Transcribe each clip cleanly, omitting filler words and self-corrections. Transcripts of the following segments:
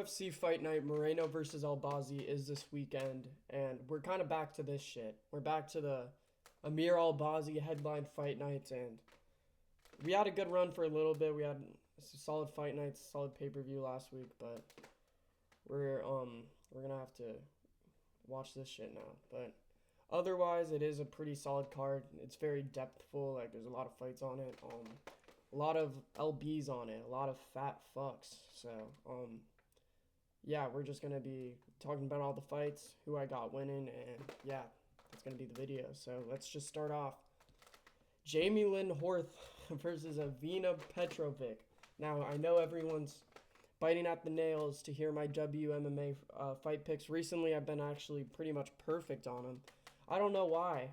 UFC Fight Night Moreno versus Albazi is this weekend, and we're kind of back to this shit. We're back to the Amir Albazi headline fight nights, and we had a good run for a little bit. We had solid fight nights, solid pay per view last week, but we're gonna have to watch this shit now. But otherwise, it is a pretty solid card. It's very depthful. Like there's a lot of fights on it. A lot of LBs on it. A lot of fat fucks. So yeah, we're just gonna be talking about all the fights, who I got winning, and yeah, that's gonna be the video. So let's just start off. Jamie Lynn Horth versus Avina Petrovic. Now I know everyone's biting at the nails to hear my WMMA fight picks. Recently, I've been actually pretty much perfect on them. I don't know why.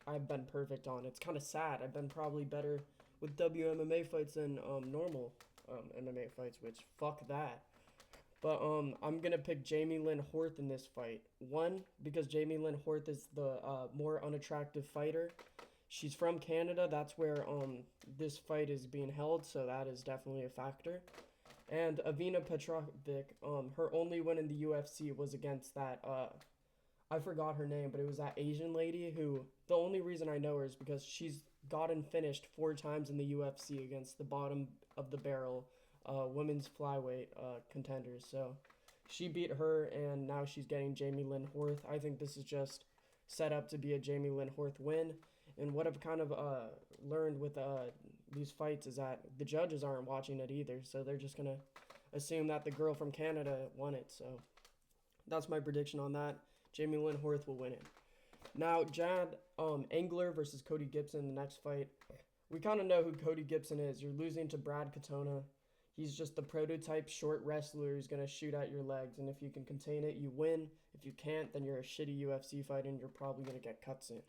I've been perfect on. It's kind of sad. I've been probably better with WMMA fights than normal MMA fights, which fuck that. But I'm gonna pick Jamie Lynn Horth in this fight. One, because Jamie Lynn Horth is the more unattractive fighter. She's from Canada. That's where this fight is being held, so that is definitely a factor. And Avina Petrovic, her only win in the UFC was against that I forgot her name, but it was that Asian lady who the only reason I know her is because she's gotten finished 4 times in the UFC against the bottom of the barrel women's flyweight contenders. So she beat her, and now she's getting Jamie Lynn Horth. I think this is just set up to be a Jamie Lynn Horth win. And what I've kind of learned with these fights is that the judges aren't watching it either, so they're just going to assume that the girl from Canada won it. So that's my prediction on that. Jamie Lynn Horth will win it. Now, Jad Angler versus Cody Gibson, the next fight. We kind of know who Cody Gibson is. You're losing to Brad Katona. He's just the prototype short wrestler who's going to shoot at your legs, and if you can contain it, you win. If you can't, then you're a shitty UFC fighter, and you're probably going to get cuts in.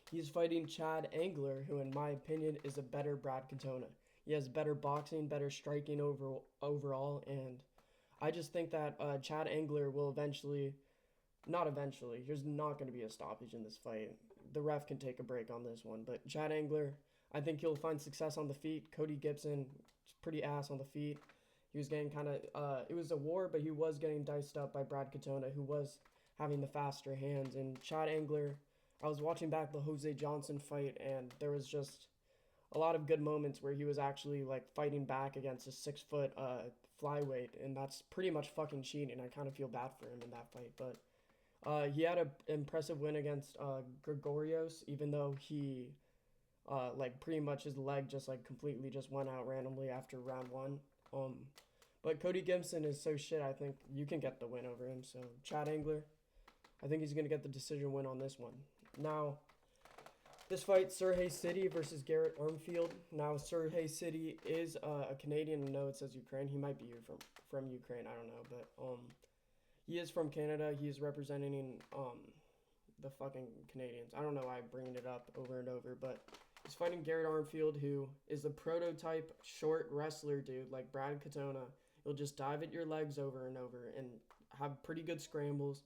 He's fighting Chad Angler, who in my opinion is a better Brad Katona. He has better boxing, better striking overall, and I just think that Chad Angler will not eventually, there's not going to be a stoppage in this fight. The ref can take a break on this one, but Chad Angler, I think he'll find success on the feet. Cody Gibson, pretty ass on the feet. He was getting kind of, it was a war, but he was getting diced up by Brad Katona, who was having the faster hands, and Chad Angler, I was watching back the Jose Johnson fight, and there was just a lot of good moments where he was actually like fighting back against a 6-foot flyweight, and that's pretty much fucking cheating. I kind of feel bad for him in that fight, but he had an impressive win against Gregorios, even though he like pretty much his leg just like completely just went out randomly after round 1. But Cody Gibson is so shit. I think you can get the win over him. So Chad Angler, I think he's gonna get the decision win on this one. Now, this fight, Surrey City versus Garrett Armfield. Now, Surrey City is a Canadian. No, it says Ukraine. He might be from Ukraine. I don't know, but he is from Canada. He is representing the fucking Canadians. I don't know why I'm bringing it up over and over, but he's fighting Garrett Armfield, who is the prototype short wrestler dude, like Brad Katona. He'll just dive at your legs over and over and have pretty good scrambles.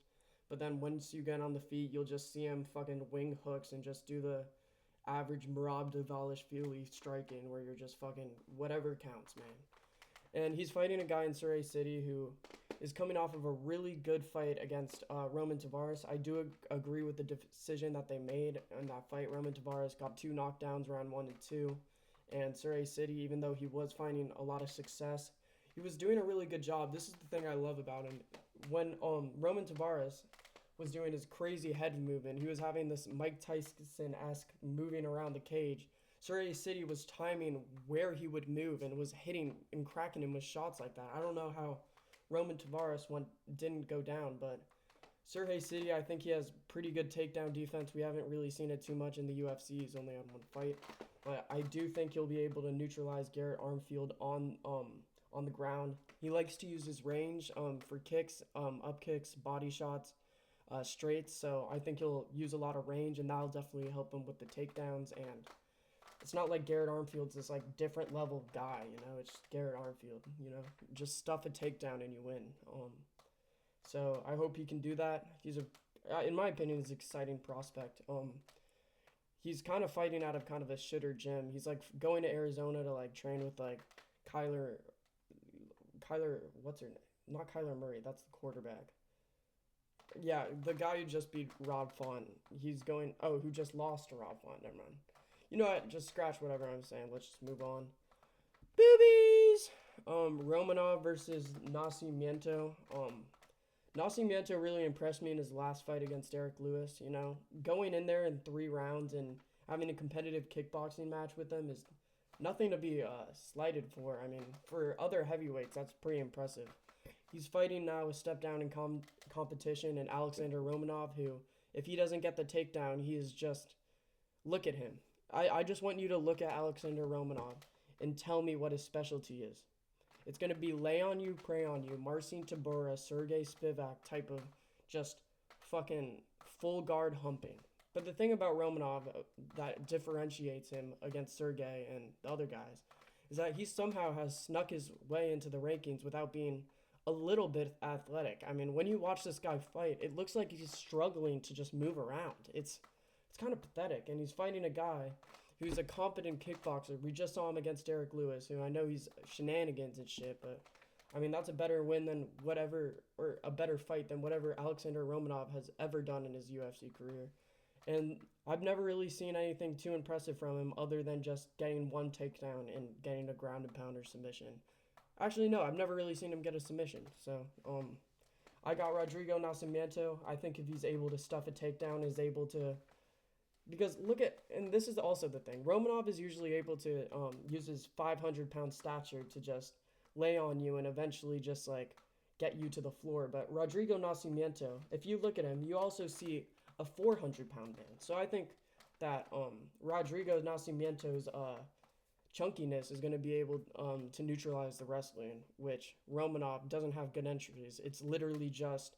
But then once you get on the feet, you'll just see him fucking wing hooks and just do the average Merab Dvalishvili striking where you're just fucking whatever counts, man. And he's fighting a guy in Surrey City who is coming off of a really good fight against Roman Tavares. I do agree with the decision that they made in that fight. Roman Tavares got 2 knockdowns, round 1 and 2. And Surrey City, even though he was finding a lot of success, he was doing a really good job. This is the thing I love about him. When Roman Tavares was doing his crazy head movement, he was having this Mike Tyson-esque moving around the cage. Surrey City was timing where he would move and was hitting and cracking him with shots like that. I don't know how Roman Tavares didn't go down, but Surrey City, I think he has pretty good takedown defense. We haven't really seen it too much in the UFC. He's only had 1 fight. But I do think he'll be able to neutralize Garrett Armfield on the ground. He likes to use his range for kicks, up kicks, body shots, straights. So I think he'll use a lot of range, and that'll definitely help him with the takedowns. And it's not like Garrett Armfield's this like different level guy, you know. It's just Garrett Armfield, you know. Just stuff a takedown and you win. So I hope he can do that. He's in my opinion, he's an exciting prospect. He's kind of fighting out of kind of a shitter gym. He's like going to Arizona to like train with like Kyler, what's her name? not Kyler Murray. That's the quarterback. Yeah, the guy who just beat Rob Font. He's going. Oh, who just lost to Rob Font. Never mind. You know what? Just scratch whatever I'm saying. Let's just move on. Boobies. Romanov versus Nascimento. Nascimento really impressed me in his last fight against Derek Lewis. You know, going in there in 3 rounds and having a competitive kickboxing match with him is nothing to be slighted for. I mean, for other heavyweights, that's pretty impressive. He's fighting now a step down in competition, and Alexander Romanov, who, if he doesn't get the takedown, he is just look at him. I just want you to look at Alexander Romanov and tell me what his specialty is. It's going to be lay on you, prey on you, Marcin Tybura, Sergey Spivak type of just fucking full guard humping. But the thing about Romanov that differentiates him against Sergey and the other guys is that he somehow has snuck his way into the rankings without being a little bit athletic. I mean, when you watch this guy fight, it looks like he's struggling to just move around. It's kind of pathetic, and he's fighting a guy who's a competent kickboxer. We just saw him against Derek Lewis, who I know he's shenanigans and shit, but I mean, that's a better win than whatever, or a better fight than whatever Alexander Romanov has ever done in his UFC career. And I've never really seen anything too impressive from him other than just getting one takedown and getting a ground and pounder submission. Actually, no, I've never really seen him get a submission. So, I got Rodrigo Nascimento. I think if he's able to stuff a takedown, is able to, because look at, and this is also the thing, Romanov is usually able to use his 500-pound stature to just lay on you and eventually just like get you to the floor. But Rodrigo Nascimento, if you look at him, you also see a 400-pound man. So I think that Rodrigo Nascimento's chunkiness is going to be able to neutralize the wrestling, which Romanov doesn't have good entries. It's literally just,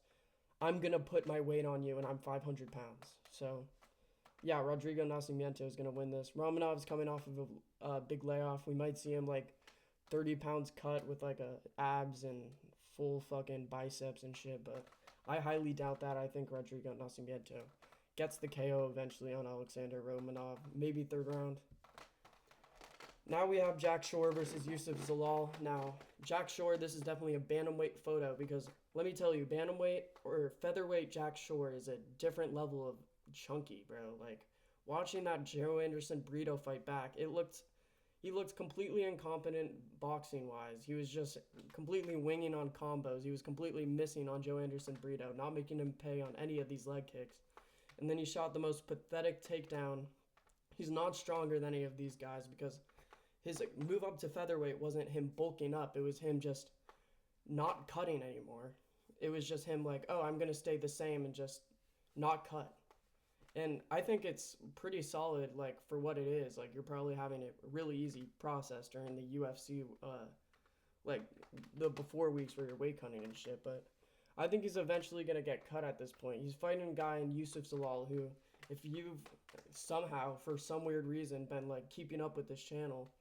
I'm going to put my weight on you and I'm 500 pounds. So, yeah, Rodrigo Nascimento is going to win this. Romanov's coming off of a big layoff. We might see him like 30 pounds cut with like abs and full fucking biceps and shit, but I highly doubt that. I think Rodrigo Nascimento gets the KO eventually on Alexander Romanov, maybe 3rd round. Now we have Jack Shore versus Yusuf Zalal. Now, Jack Shore, this is definitely a bantamweight photo because let me tell you, bantamweight or featherweight Jack Shore is a different level of chunky, bro. Like, watching that Joe Anderson Brito fight back, he looked completely incompetent boxing-wise. He was just completely winging on combos. He was completely missing on Joe Anderson Brito, not making him pay on any of these leg kicks. And then he shot the most pathetic takedown. He's not stronger than any of these guys because his move up to featherweight wasn't him bulking up. It was him just not cutting anymore. It was just him like, oh, I'm going to stay the same and just not cut. And I think it's pretty solid, like, for what it is. Like, you're probably having a really easy process during the UFC, like, the before weeks where you're weight cutting and shit. But I think he's eventually going to get cut at this point. He's fighting a guy in Yusuf Zalal who, if you've somehow, for some weird reason, been, like, keeping up with this channel,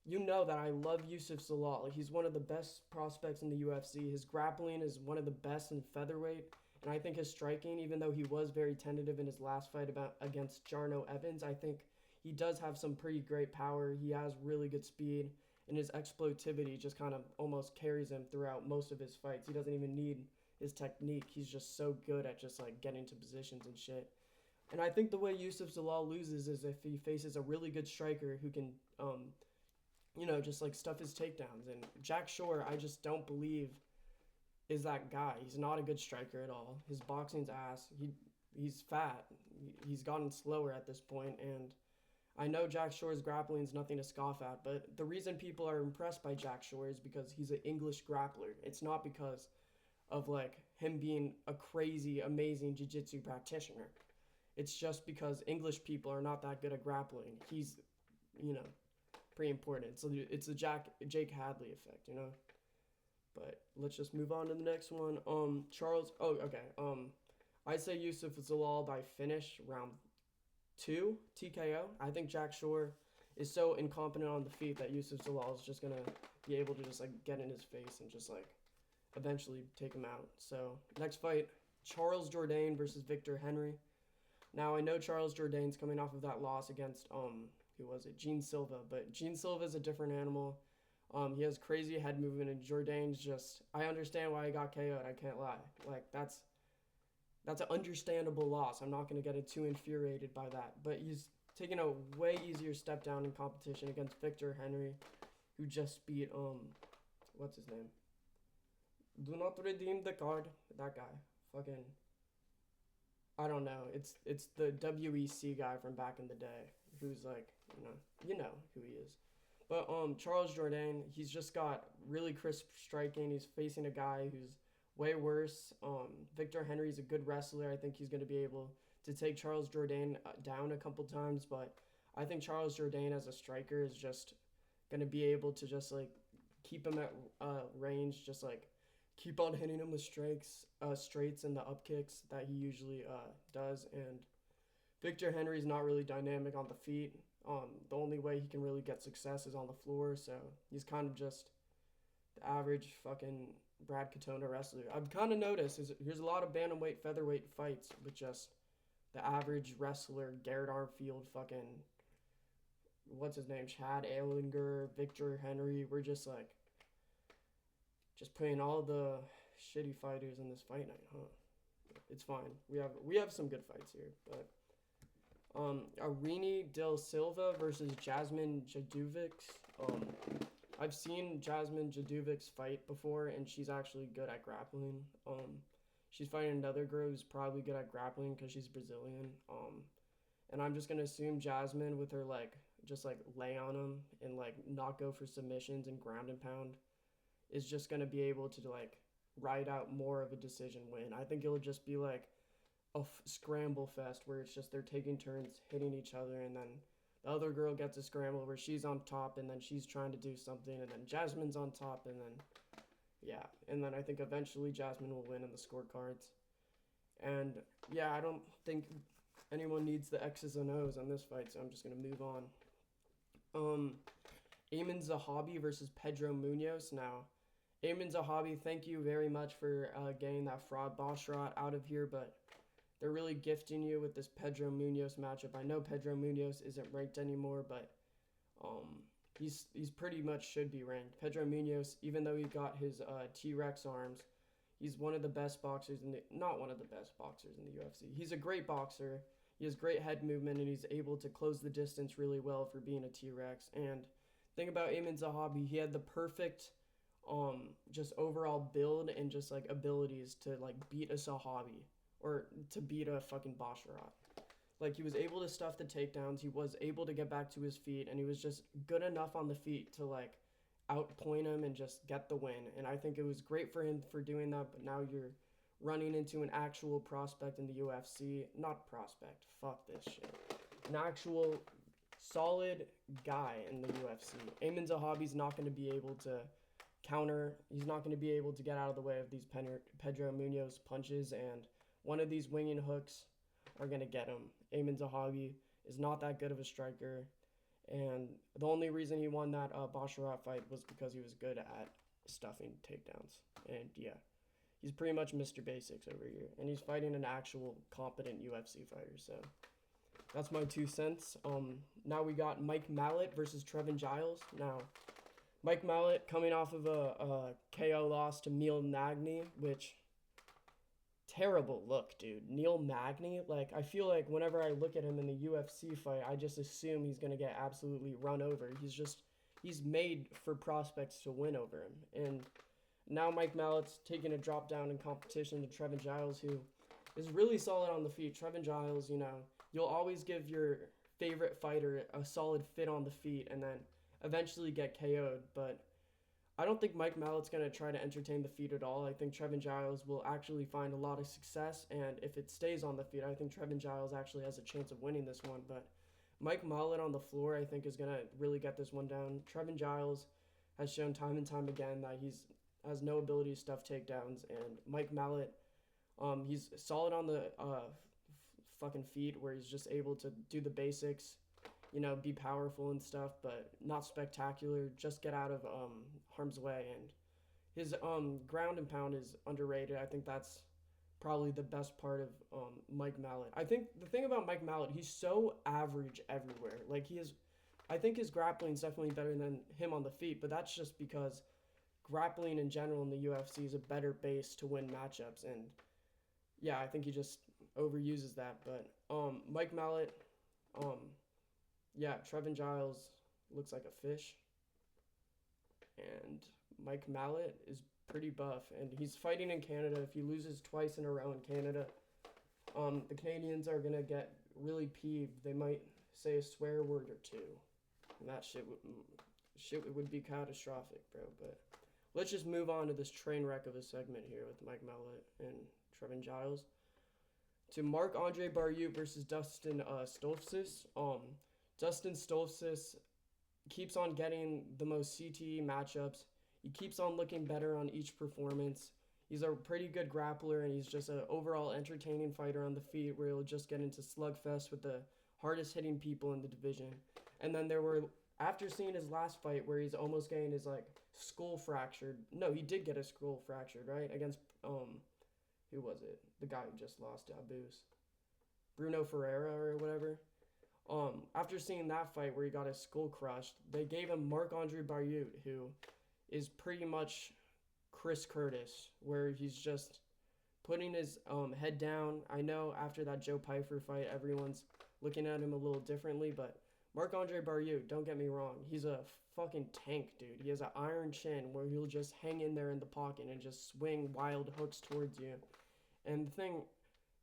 you know that I love Yusuf Zalal. He's one of the best prospects in the UFC. His grappling is one of the best in featherweight. And I think his striking, even though he was very tentative in his last fight against Jarno Evans, I think he does have some pretty great power. He has really good speed, and his explosivity just kind of almost carries him throughout most of his fights. He doesn't even need his technique. He's just so good at just like getting to positions and shit. And I think the way Yusuf Zalal loses is if he faces a really good striker who can, just like stuff his takedowns. And Jack Shore, I just don't believe is that guy. He's not a good striker at all. His boxing's ass. He's fat. He's gotten slower at this point, and I know Jack Shore's grappling is nothing to scoff at, but the reason people are impressed by Jack Shore is because he's an English grappler. It's not because of like him being a crazy, amazing jiu-jitsu practitioner. It's just because English people are not that good at grappling. He's, pretty important. So it's the Jake Hadley effect, But let's just move on to the next one. I'd say Yusuf Zalal by finish round 2 TKO. I think Jack Shore is so incompetent on the feet that Yusuf Zalal is just gonna be able to just like get in his face and just like eventually take him out. So next fight, Charles Jourdain versus Victor Henry. Now I know Charles Jourdain's coming off of that loss against Gene Silva, but Gene Silva is a different animal. He has crazy head movement, and Jourdain's just. I understand why he got KO'd. I can't lie. Like that's an understandable loss. I'm not gonna get too infuriated by that. But he's taking a way easier step down in competition against Victor Henry, who just beat what's his name? Do not redeem the card. That guy, fucking. I don't know. It's the WEC guy from back in the day, who's like, you know who he is. But Charles Jourdain, he's just got really crisp striking. He's facing a guy who's way worse. Victor Henry's a good wrestler. I think he's going to be able to take Charles Jourdain down a couple times, but I think Charles Jourdain as a striker is just going to be able to just like keep him at range, just like keep on hitting him with straights and the up kicks that he usually does. And Victor Henry's not really dynamic on the feet. The only way he can really get success is on the floor, so he's kind of just the average fucking Brad Katona wrestler. I've kind of noticed here's a lot of bantamweight, featherweight fights with just the average wrestler, Garrett Armfield, fucking what's his name, Chad Ehlinger, Victor Henry. We're just like just putting all the shitty fighters in this fight night, huh? It's fine. We have some good fights here, but Arini Del Silva versus Jasmine Jaduvic. I've seen Jasmine Jaduvic's fight before, and she's actually good at grappling. She's fighting another girl who's probably good at grappling because she's Brazilian. And I'm just gonna assume Jasmine with her like just like lay on him and like not go for submissions and ground and pound is just gonna be able to like ride out more of a decision win. I think it'll just be like a scramble fest where it's just they're taking turns hitting each other, and then the other girl gets a scramble where she's on top and then she's trying to do something, and then Jasmine's on top, and then yeah, and then I think eventually Jasmine will win in the scorecards. And yeah, I don't think anyone needs the X's and O's on this fight, so I'm just gonna move on. Ayman Zahabi versus Pedro Munoz. Now, Ayman Zahabi, thank you very much for getting that fraud Bosharat out of here, but they're really gifting you with this Pedro Munoz matchup. I know Pedro Munoz isn't ranked anymore, but he's pretty much should be ranked. Pedro Munoz, even though he got his T-Rex arms, he's one of the best boxers not one of the best boxers in the UFC. He's a great boxer. He has great head movement, and he's able to close the distance really well for being a T-Rex. And thing about Ayman Zahabi, he had the perfect just overall build and just like abilities to like beat a Zahabi or to beat a fucking Bosharat. Like he was able to stuff the takedowns, he was able to get back to his feet, and he was just good enough on the feet to like outpoint him and just get the win. And I think it was great for him for doing that, but now you're running into an actual prospect in the UFC. Not prospect, fuck this shit. An actual solid guy in the UFC. Ayman Zahabi's not going to be able to counter. He's not going to be able to get out of the way of these Pedro Munoz punches, and one of these winging hooks are going to get him. Ayman Zahabi is not that good of a striker, and the only reason he won that Bosharat fight was because he was good at stuffing takedowns. And yeah, he's pretty much Mr. Basics over here, and he's fighting an actual competent UFC fighter, so that's my 2 cents. Now we got Mike Mallet versus Trevin Giles. Now, Mike Mallet coming off of a KO loss to Neil Magny, which terrible look, dude. Neil Magny, like I feel like whenever I look at him in the UFC fight, I just assume he's gonna get absolutely run over. He's made for prospects to win over him, and now Mike Mallett's taking a drop down in competition to Trevin Giles, who is really solid on the feet. Trevin Giles, you'll always give your favorite fighter a solid fit on the feet and then eventually get KO'd, but I don't think Mike Mallett's going to try to entertain the feet at all. I think Trevin Giles will actually find a lot of success, and if it stays on the feet, I think Trevin Giles actually has a chance of winning this one, but Mike Mallet on the floor, I think, is going to really get this one down. Trevin Giles has shown time and time again that has no ability to stuff takedowns, and Mike Mallet, he's solid on the fucking feet, where he's just able to do the basics, be powerful and stuff, but not spectacular. Just get out of harm's way, and his ground and pound is underrated. I think that's probably the best part of Mike Mallet. I think the thing about Mike Mallet, he's so average everywhere. Like he has I think his grappling is definitely better than him on the feet, but that's just because grappling in general in the UFC is a better base to win matchups, and yeah, I think he just overuses that. But Mike Mallet, um, yeah, Trevin Giles looks like a fish, and Mike Mallet is pretty buff, and he's fighting in Canada. If he loses twice in a row in Canada, the Canadians are gonna get really peeved. They might say a swear word or two, and that shit would be catastrophic, bro. But let's just move on to this train wreck of a segment here with Mike Mallet and Trevin Giles. To Marc-Andre Barrieux versus Dustin Stoltzfus. Dustin Stoltzfus keeps on getting the most CTE matchups. He keeps on looking better on each performance. He's a pretty good grappler, and he's just an overall entertaining fighter on the feet where he'll just get into slugfest with the hardest hitting people in the division. And then after seeing his last fight where he's almost getting his skull fractured. No, he did get his skull fractured, right? Against who was it? The guy who just lost to Abus. Bruno Ferreira or whatever. After seeing that fight where he got his skull crushed, they gave him Marc-Andre Barrieux, who is pretty much Chris Curtis, where he's just putting his head down. I know after that Joe Pyfer fight, everyone's looking at him a little differently, but Marc-Andre Barrieux, don't get me wrong, he's a fucking tank, dude. He has an iron chin where he'll just hang in there in the pocket and just swing wild hooks towards you. And the thing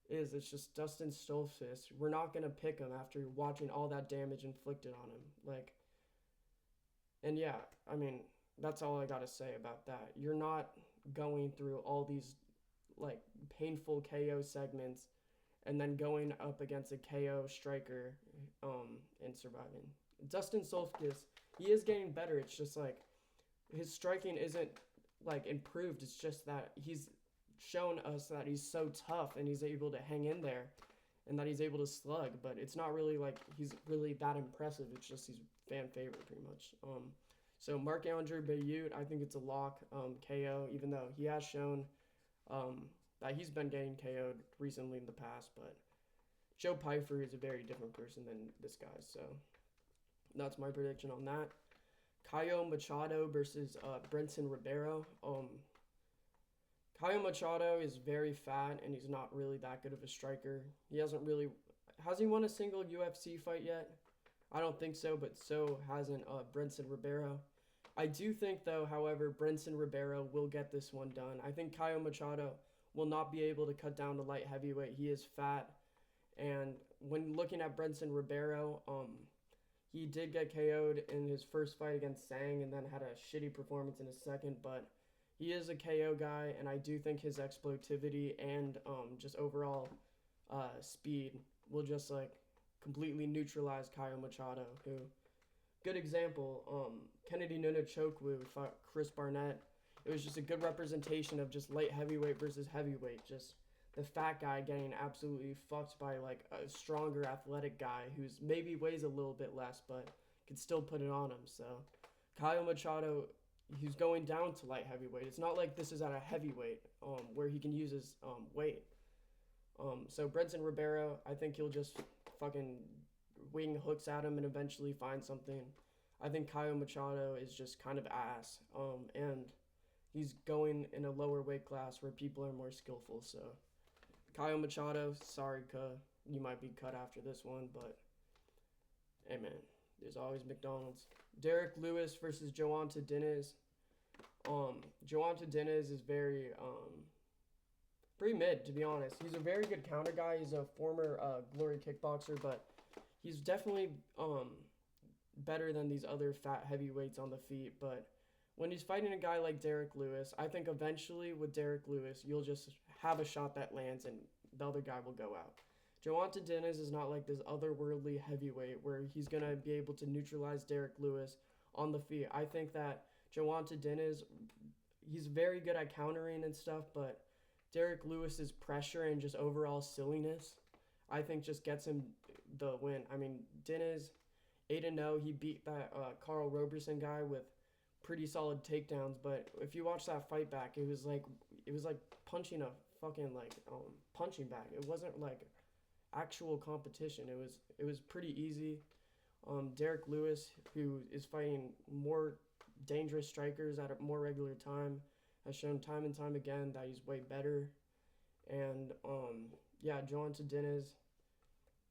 is, it's just Dustin Stoltzfus. We're not going to pick him after watching all that damage inflicted on him. And yeah, I mean, that's all I got to say about that. You're not going through all these, painful KO segments and then going up against a KO striker and surviving. Dustin Stoltzfus, he is getting better. It's just, his striking isn't, improved. It's just that he's shown us that he's so tough and he's able to hang in there and that he's able to slug, but it's not really he's really that impressive. It's just he's fan favorite pretty much. So Marc-Andre Barrieux, I think it's a lock KO, even though he has shown that he's been getting KO'd recently in the past, but Joe Pyfer is a very different person than this guy, so that's my prediction on that. Caio Machado versus Brenson Ribeiro. Caio Machado is very fat, and he's not really that good of a striker. Has he won a single UFC fight yet? I don't think so, but so hasn't Brenson Ribeiro. I do think, though, however, Brenson Ribeiro will get this one done. I think Caio Machado will not be able to cut down to light heavyweight. He is fat, and when looking at Brenson Ribeiro, he did get KO'd in his first fight against Sang and then had a shitty performance in his second, but he is a KO guy, and I do think his explosivity and just overall speed will just completely neutralize Caio Machado, who, good example, Kennedy Nunchukwu fought Chris Barnett. It was just a good representation of just light heavyweight versus heavyweight, just the fat guy getting absolutely fucked by a stronger athletic guy who's maybe weighs a little bit less but can still put it on him. So Caio Machado, he's going down to light heavyweight. It's not like this is at a heavyweight where he can use his weight. So Brenson Ribeiro, I think he'll just fucking wing hooks at him and eventually find something. I think Caio Machado is just kind of ass. And he's going in a lower weight class where people are more skillful. So Caio Machado, sorry, you might be cut after this one, but hey man, there's always McDonald's. Derek Lewis versus Joanta Diniz. Joanta Diniz is very pretty mid, to be honest. He's a very good counter guy. He's a former Glory kickboxer, but he's definitely better than these other fat heavyweights on the feet. But when he's fighting a guy like Derek Lewis, I think eventually with Derek Lewis, you'll just have a shot that lands and the other guy will go out. Joanta Diniz is not like this otherworldly heavyweight where he's going to be able to neutralize Derek Lewis on the feet. I think that Joanta Diniz, he's very good at countering and stuff, but Derek Lewis's pressure and just overall silliness, I think just gets him the win. I mean, Diniz, 8-0, he beat that Carl Roberson guy with pretty solid takedowns, but if you watch that fight back, it was like punching a fucking punching bag. It wasn't like actual competition. It was pretty easy. Derek Lewis, who is fighting more dangerous strikers at a more regular time, has shown time and time again that he's way better. And yeah, Joan Tadinez,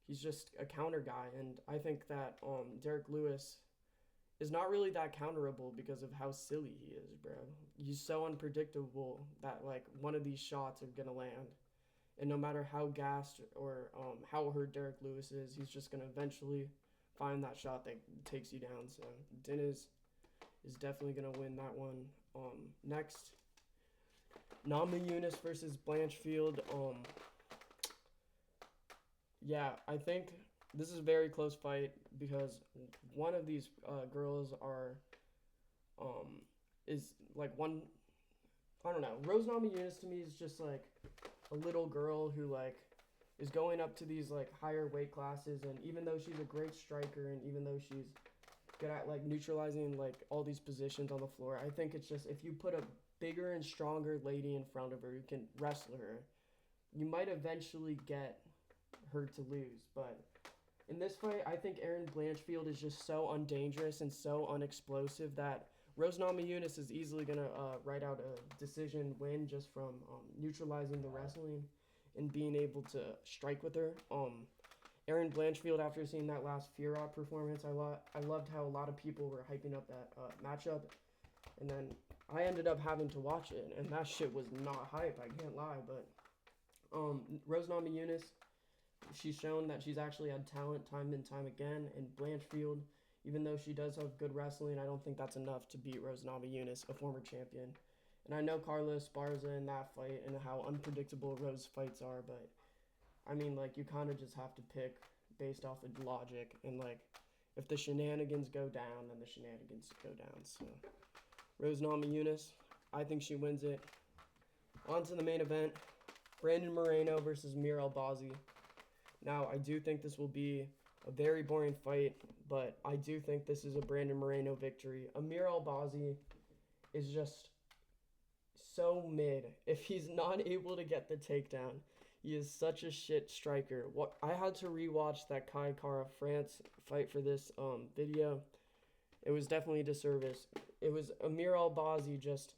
he's just a counter guy, and I think that Derek Lewis is not really that counterable because of how silly he is, bro. He's so unpredictable that like one of these shots are gonna land, and no matter how gassed or how hurt Derek Lewis is, he's just gonna eventually find that shot that takes you down. So Dinas is definitely gonna win that one. Next, Namajunas versus Blanchfield. Yeah, I think this is a very close fight because one of these girls are is like one. I don't know. Rose Namajunas to me is just like a little girl who like is going up to these like higher weight classes, and even though she's a great striker and even though she's good at like neutralizing like all these positions on the floor, I think it's just if you put a bigger and stronger lady in front of her who can wrestle her, you might eventually get her to lose. But in this fight, I think Erin Blanchfield is just so undangerous and so unexplosive that Rose Namajunas is easily going to write out a decision win just from neutralizing the wrestling and being able to strike with her. Erin Blanchfield, after seeing that last Fiorot performance, I loved how a lot of people were hyping up that matchup. And then I ended up having to watch it, and that shit was not hype, I can't lie. But Rose Namajunas, she's shown that she's actually had talent time and time again. And Blanchfield, even though she does have good wrestling, I don't think that's enough to beat Rose Namajunas, a former champion. And I know Carla Esparza in that fight and how unpredictable Rose fights are, but I mean, like, you kind of just have to pick based off of logic. And, like, if the shenanigans go down, then the shenanigans go down. So, Rose Namajunas, I think she wins it. On to the main event, Brandon Moreno versus Amir Albazi. Now, I do think this will be a very boring fight, but I do think this is a Brandon Moreno victory. Amir Albazi is just so mid. If he's not able to get the takedown, he is such a shit striker. What I had to rewatch that Kai Kara France fight for this video. It was definitely a disservice. It was Amir Albazi just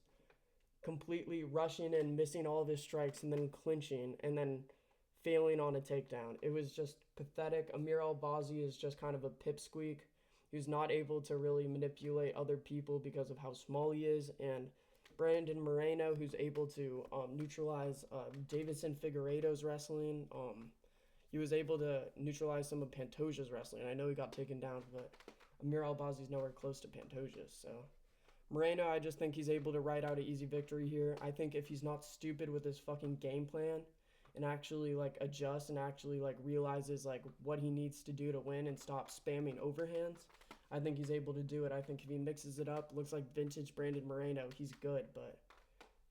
completely rushing and missing all of his strikes and then clinching and then failing on a takedown. It was just pathetic. Amir Albazi is just kind of a pipsqueak who's not able to really manipulate other people because of how small he is. And Brandon Moreno, who's able to neutralize Davison Figueiredo's wrestling. He was able to neutralize some of Pantoja's wrestling. I know he got taken down, but Amir Albazi's nowhere close to Pantoja. So Moreno, I just think he's able to ride out an easy victory here. I think if he's not stupid with his fucking game plan and actually like adjusts and actually like realizes like what he needs to do to win and stop spamming overhands, I think he's able to do it. I think if he mixes it up, looks like vintage Brandon Moreno, he's good. But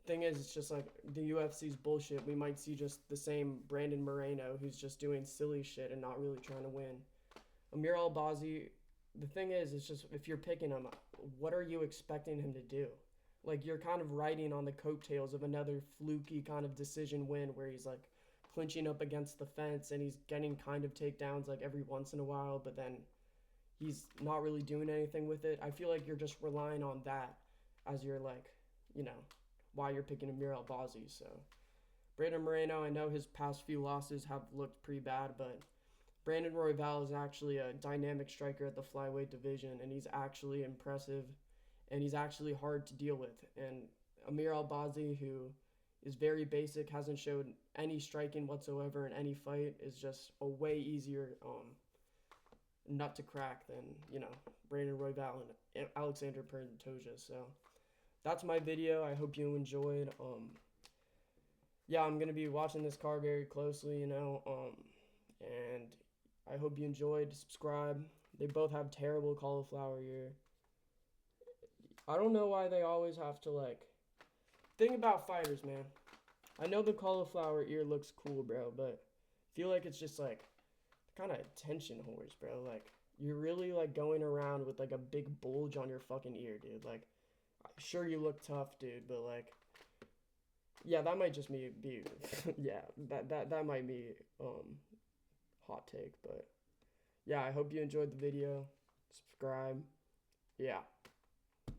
thing is, it's just like the UFC's bullshit. We might see just the same Brandon Moreno who's just doing silly shit and not really trying to win. Amir Albazi, the thing is, it's just if you're picking him, what are you expecting him to do? Like, you're kind of riding on the coattails of another fluky kind of decision win where he's like clinching up against the fence and he's getting kind of takedowns like every once in a while, but then he's not really doing anything with it. I feel like you're just relying on that as your, like, you know, why you're picking Amir Albazi. So Brandon Moreno, I know his past few losses have looked pretty bad, but Brandon Royval is actually a dynamic striker at the flyweight division, and he's actually impressive, and he's actually hard to deal with. And Amir Albazi, who is very basic, hasn't showed any striking whatsoever in any fight, is just a way easier nut to crack than, you know, Brandon Royval and Alexander Pantoja. So that's my video. I hope you enjoyed. Yeah, I'm gonna be watching this card very closely, you know, and I hope you enjoyed. Subscribe. They both have terrible cauliflower ear. I don't know why they always have to, like, think about fighters, man. I know the cauliflower ear looks cool, bro, but I feel like it's just like kind of attention whores, bro. Like, you're really like going around with like a big bulge on your fucking ear, dude. Like, sure you look tough, dude, but like, yeah, that might just be yeah, that might be hot take, but yeah, I hope you enjoyed the video. Subscribe. Yeah.